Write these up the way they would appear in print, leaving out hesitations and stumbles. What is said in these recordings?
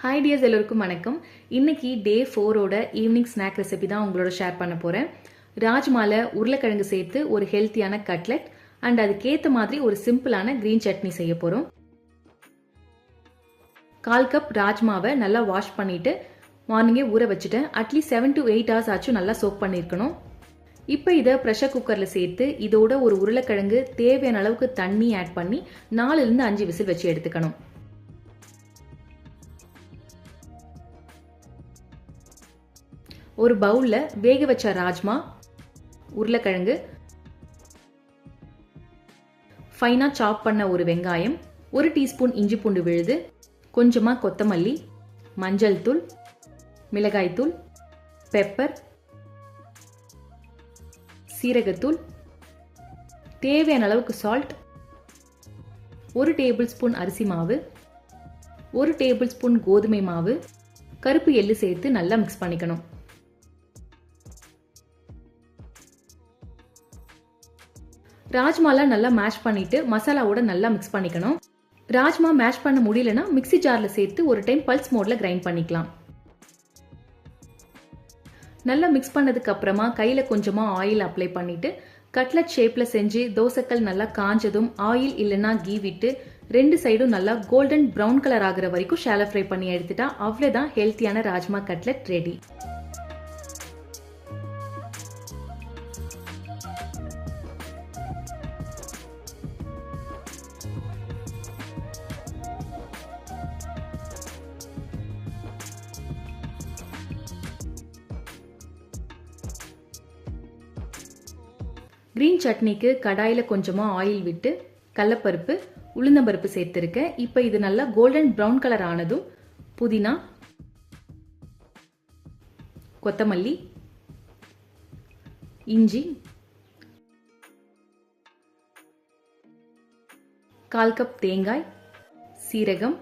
Hi tears, எல்லோருக்கும் வணக்கம். இன்னைக்கு டே 4ஓட ஈவினிங் ஸ்நாக் ரெசிபி தான் உங்களோட ஷேர் பண்ண போகிறேன். ராஜ்மால உருளைக்கிழங்கு சேர்த்து ஒரு ஹெல்த்தியான கட்லெட் அண்ட் அதுக்கேற்ற மாதிரி ஒரு சிம்பிளான கிரீன் சட்னி செய்ய போகிறோம். 1/4 கப் ராஜ்மாவை நல்லா வாஷ் பண்ணிவிட்டு மார்னிங்கே ஊற வச்சுட்டேன். அட்லீஸ்ட் 7 to 8 hours ஆச்சும் நல்லா சோக் பண்ணியிருக்கணும். இப்போ இதை ப்ரெஷர் குக்கரில் சேர்த்து இதோட ஒரு உருளைக்கிழங்கு தேவையான அளவுக்கு தண்ணி ஆட் பண்ணி 4 to 5 விசில் வச்சு எடுத்துக்கணும். ஒரு பவுல்ல வேக வச்ச ராஜ்மா, உருளைக்கிழங்கு, ஃபைனா சாப் பண்ண ஒரு வெங்காயம், 1 டீஸ்பூன் இஞ்சி பூண்டு விழுது, கொஞ்சமா கொத்தமல்லி, மஞ்சள் தூள், மிளகாய் தூள், பெப்பர், சீரகத்தூள், தேவையான அளவுக்கு சால்ட், 1 டேபிள் ஸ்பூன் அரிசி மாவு, 1 டேபிள் ஸ்பூன் கோதுமை மாவு, கருப்பு எள்ளு சேர்த்து நல்லா மிக்ஸ் பண்ணிக்கணும். ராஜ்மாலாம் நல்லா மேஷ் பண்ணிட்டு மசாலாவோட நல்லா மிக்ஸ் பண்ணிக்கணும். ராஜ்மா மேஷ் பண்ண முடியலன்னா மிக்ஸி ஜார்ல சேர்த்து ஒரு டைம் பல்ஸ் மோட்ல கிரைண்ட் பண்ணிக்கலாம். நல்லா மிக்ஸ் பண்ணதுக்கு அப்புறமா கையில கொஞ்சமா ஆயில் அப்ளை பண்ணிட்டு கட்லெட் ஷேப்ல செஞ்சு தோசைக்கல் நல்லா காஞ்சதும் ஆயில் இல்லைன்னா கீ விட்டு 2 சைடும் நல்லா கோல்டன் ப்ரௌன் கலர் ஆகுற வரைக்கும் ஷாலோ ஃப்ரை பண்ணி எடுத்துட்டா அவ்வளவுதான் ஹெல்த்தியான ராஜ்மா கட்லெட் ரெடி. கிரீன் சட்னிக்கு கடாயில கொஞ்சமா ஆயில் விட்டு கடலைப்பருப்பு, உளுந்தம்பருப்பு சேர்த்திருக்கேன். இப்போ இது நல்லா கோல்டன் ப்ரௌன் கலர் ஆனதும் புதினா, கொத்தமல்லி, இஞ்சி, 1/4 கப் தேங்காய், சீரகம்,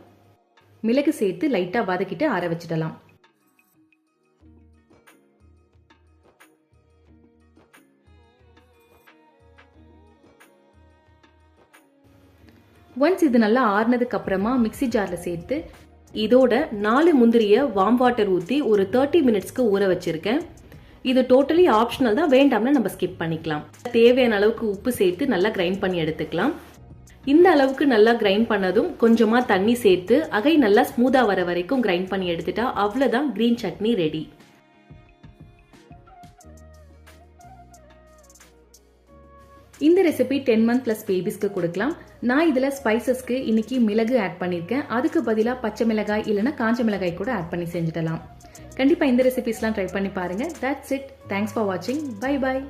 மிளகு சேர்த்து லைட்டா வதக்கிட்டு ஆற வச்சிடலாம். ஒன்ஸ் இது நல்லா ஆறுனதுக்கு அப்புறமா மிக்ஸி ஜார்ல சேர்த்து இதோட 4 முந்திரிய வார்ம் வாட்டர் ஊற்றி ஒரு 30 மினிட்ஸ்க்கு ஊற வச்சிருக்கேன். இது டோட்டலி ஆப்ஷனல் தான், வேண்டாம்னா நம்ம ஸ்கிப் பண்ணிக்கலாம். தேவையான அளவுக்கு உப்பு சேர்த்து நல்லா கிரைண்ட் பண்ணி எடுத்துக்கலாம். இந்த அளவுக்கு நல்லா கிரைண்ட் பண்ணதும் கொஞ்சமா தண்ணி சேர்த்து அகை நல்லா ஸ்மூதா வர வரைக்கும் கிரைண்ட் பண்ணி எடுத்துட்டா அவ்வளவுதான் கிரீன் சட்னி ரெடி. இந்த ரெசிபி 10 month plus பேபிஸ்க்கு கொடுக்கலாம். நான் இதுல ஸ்பைசஸ்க்கு இன்னைக்கு மிளகு ஆட் பண்ணிருக்கேன். அதுக்கு பதிலா பச்சை மிளகாய் இல்லைன்னா காஞ்ச மிளகாய் கூட ஆட் பண்ணி செஞ்சுடலாம். கண்டிப்பா இந்த ரெசிபிஸ்லாம் ட்ரை பண்ணி பாருங்க. That's it. Thanks for watching. Bye bye.